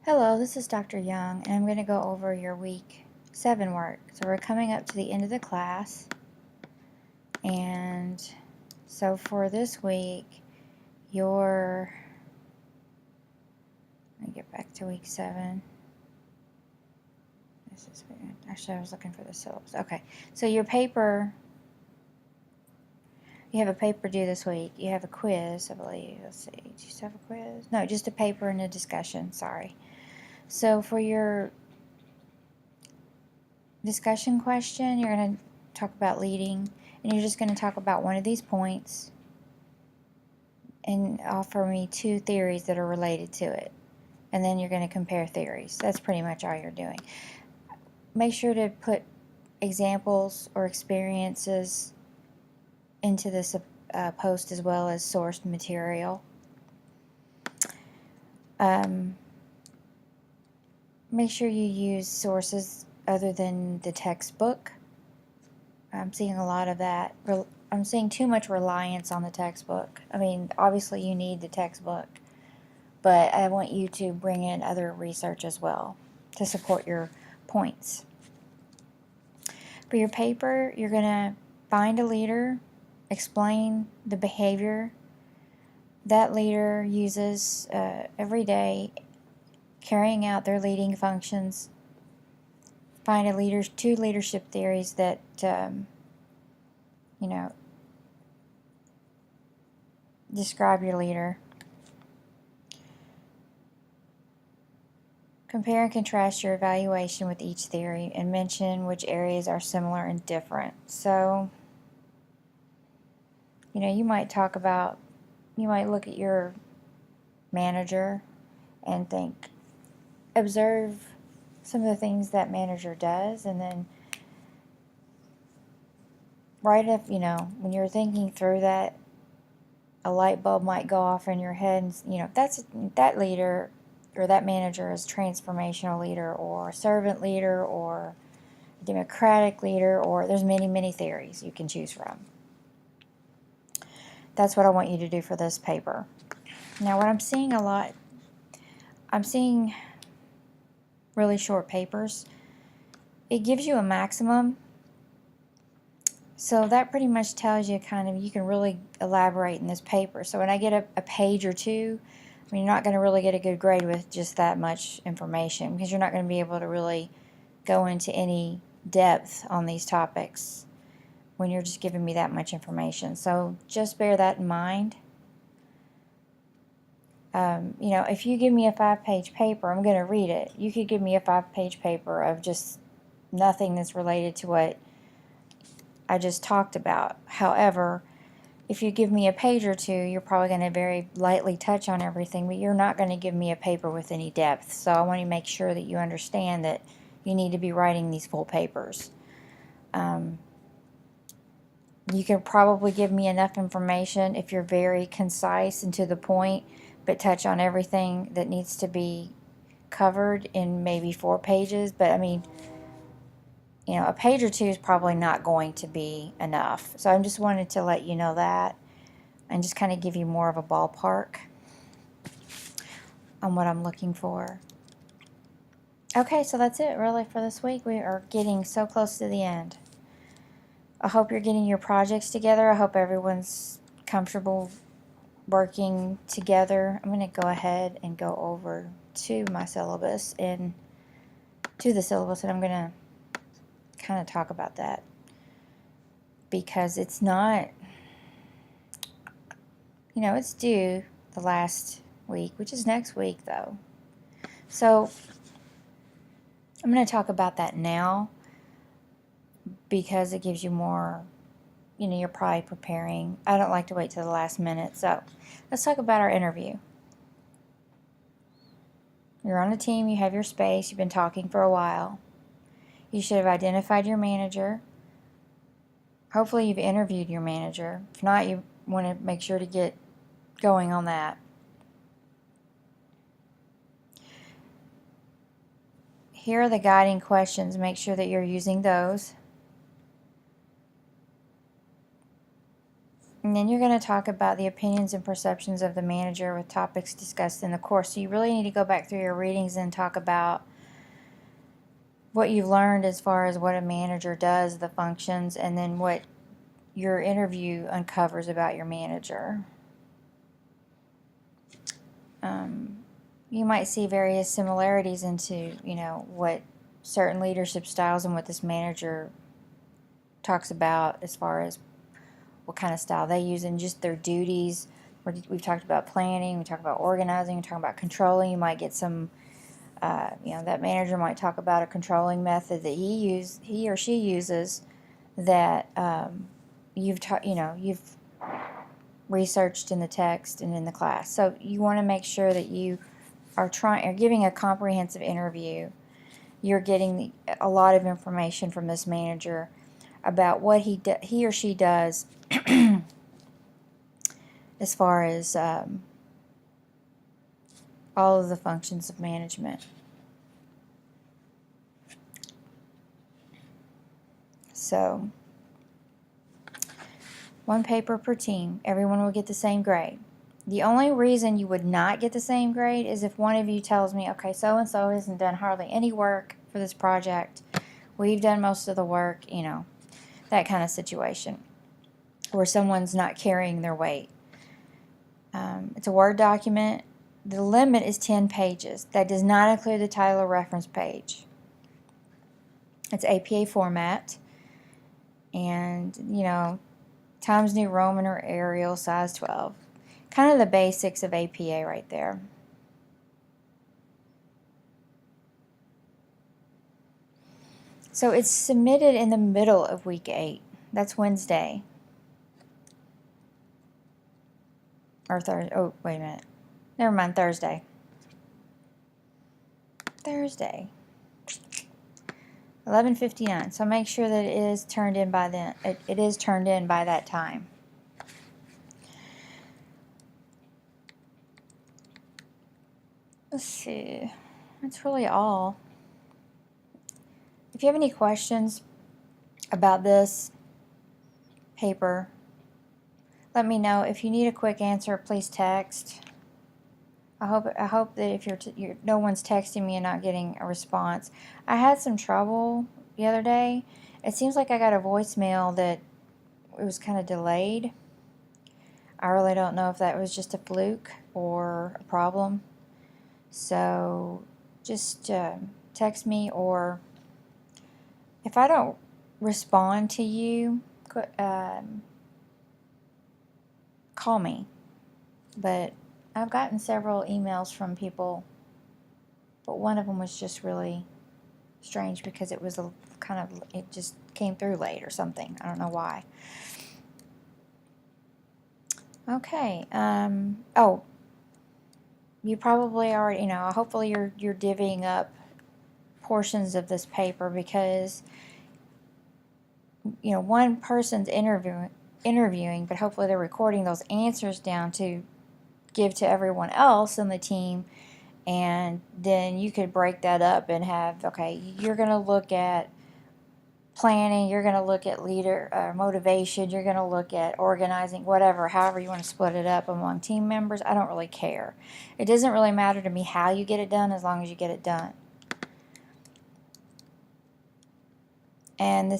Hello, this is Dr. Young, and I'm going to go over your week 7 work. So we're coming up to the end of the class, and so for this week, let me get back to week 7. This is weird. Actually, I was looking for the syllabus. Okay, so your paper, you have a paper due this week. You have a quiz, I believe. Let's see, do you have a quiz? No, just a paper and a discussion, sorry. So for your discussion question, you're going to talk about leading, and you're just going to talk about one of these points and offer me 2 theories that are related to it. And then you're going to compare theories. That's pretty much all you're doing. Make sure to put examples or experiences into this post as well as sourced material. Make sure you use sources other than the textbook. I'm seeing a lot of that. I'm seeing too much reliance on the textbook. I mean, obviously you need the textbook, but I want you to bring in other research as well to support your points. For your paper, you're going to find a leader, explain the behavior that leader uses every day, carrying out their leading functions. Find 2 leadership theories that, describe your leader. Compare and contrast your evaluation with each theory and mention which areas are similar and different. So, you might look at your manager and observe some of the things that manager does, and then when you're thinking through that, a light bulb might go off in your head, and that leader or that manager is transformational leader or servant leader or democratic leader, or there's many theories you can choose from. That's what I want you to do for this paper. Now, what I'm seeing a lot, I'm seeing really short papers. It gives you a maximum, so that pretty much tells you you can really elaborate in this paper. So when I get a page or 2, you're not going to really get a good grade with just that much information, because you're not going to be able to really go into any depth on these topics when you're just giving me that much information. So just bear that in mind. If you give me a 5-page paper, I'm going to read it. You could give me a 5-page paper of just nothing that's related to what I just talked about. However, if you give me a page or 2, you're probably going to very lightly touch on everything, but you're not going to give me a paper with any depth. So I want to make sure that you understand that you need to be writing these full papers. You can probably give me enough information if you're very concise and to the point, but touch on everything that needs to be covered in maybe 4 pages. But a page or 2 is probably not going to be enough. So I just wanted to let you know that and just kind of give you more of a ballpark on what I'm looking for. Okay, so that's it really for this week. We are getting so close to the end. I hope you're getting your projects together. I hope everyone's comfortable working together. I'm going to go ahead and go over to my syllabus and I'm going to kind of talk about that, because it's not, it's due the last week, which is next week though. So I'm going to talk about that now, because it gives you more, you're probably preparing. I don't like to wait till the last minute. So let's talk about our interview. You're on a team, you have your space, you've been talking for a while. You should have identified your manager. Hopefully you've interviewed your manager. If not, you want to make sure to get going on that. Here are the guiding questions. Make sure that you're using those. And then you're going to talk about the opinions and perceptions of the manager with topics discussed in the course. So you really need to go back through your readings and talk about what you've learned as far as what a manager does, the functions, and then what your interview uncovers about your manager. You might see various similarities into, what certain leadership styles and what this manager talks about as far as what kind of style they use and just their duties. We've talked about planning, we talked about organizing, we talked about controlling. You might get some, that manager might talk about a controlling method that he or she uses that you've researched in the text and in the class. So you want to make sure that you are giving a comprehensive interview. You're getting a lot of information from this manager about what he or she does as far as all of the functions of management. So, one paper per team. Everyone will get the same grade. The only reason you would not get the same grade is if one of you tells me, okay, so-and-so hasn't done hardly any work for this project. We've done most of the work, that kind of situation. Where someone's not carrying their weight. It's a Word document. The limit is 10 pages. That does not include the title or reference page. It's APA format. And, Times New Roman or Arial, size 12. Kind of the basics of APA right there. So it's submitted in the middle of week 8. That's Wednesday. Or Thursday. Oh, wait a minute. Never mind, Thursday. Thursday. 11:59. So make sure that it is turned in by then. It is turned in by that time. Let's see. That's really all. If you have any questions about this paper, let me know. If you need a quick answer, please text. I hope that if no one's texting me and not getting a response. I had some trouble the other day. It seems like I got a voicemail that it was kind of delayed. I really don't know if that was just a fluke or a problem. So just text me, or if I don't respond to you, call me. But I've gotten several emails from people, but one of them was just really strange because it was it just came through late or something. I don't know why. Okay. You probably already, hopefully you're divvying up portions of this paper because, one person's interviewing, but hopefully they're recording those answers down to give to everyone else in the team, and then you could break that up and have, okay, you're going to look at planning, you're going to look at leader motivation, you're going to look at organizing, whatever, however you want to split it up among team members. I don't really care. It doesn't really matter to me how you get it done as long as you get it done. And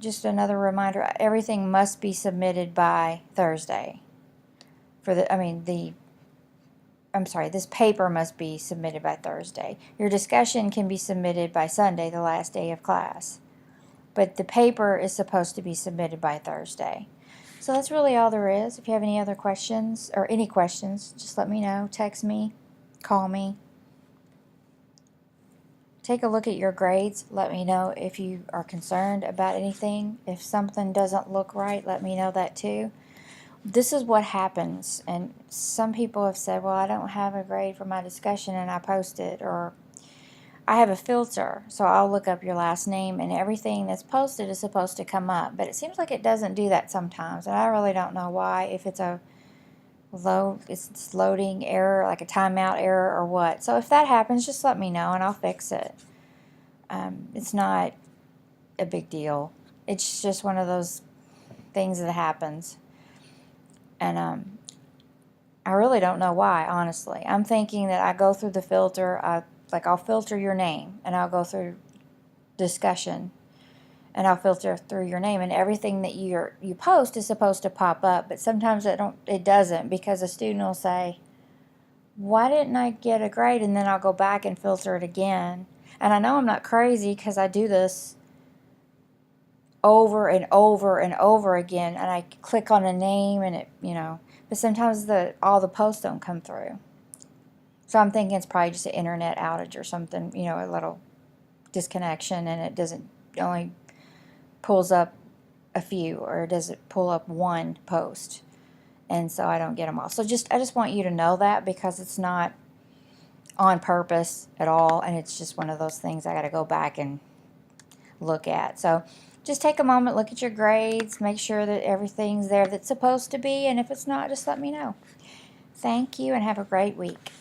just another reminder, everything must be submitted by Thursday. This paper must be submitted by Thursday. Your discussion can be submitted by Sunday, the last day of class. But the paper is supposed to be submitted by Thursday. So that's really all there is. If you have any other questions, or any questions, just let me know. Text me, call me. Take a look at your grades. Let me know if you are concerned about anything. If something doesn't look right, let me know that too. This is what happens, and some people have said, well, I don't have a grade for my discussion and I post it, or I have a filter, so I'll look up your last name and everything that's posted is supposed to come up, but it seems like it doesn't do that sometimes, and I really don't know why, if it's it's loading error, like a timeout error or what. So if that happens, just let me know and I'll fix it. It's not a big deal. It's just one of those things that happens. And I really don't know why, honestly. I'm thinking that I go through the filter, I'll filter your name, and I'll go through discussion, and I'll filter through your name, and everything that you post is supposed to pop up, but sometimes it doesn't, because a student will say, why didn't I get a grade? And then I'll go back and filter it again. And I know I'm not crazy, because I do this over and over and over again, and I click on a name and it, but sometimes all the posts don't come through. So I'm thinking it's probably just an internet outage or something, a little disconnection, and it only pulls up a few, or does it pull up one post, and so I don't get them all. So I just want you to know that, because it's not on purpose at all, and it's just one of those things I got to go back and look at. So just take a moment, look at your grades, make sure that everything's there that's supposed to be, and if it's not, just let me know. Thank you, and have a great week.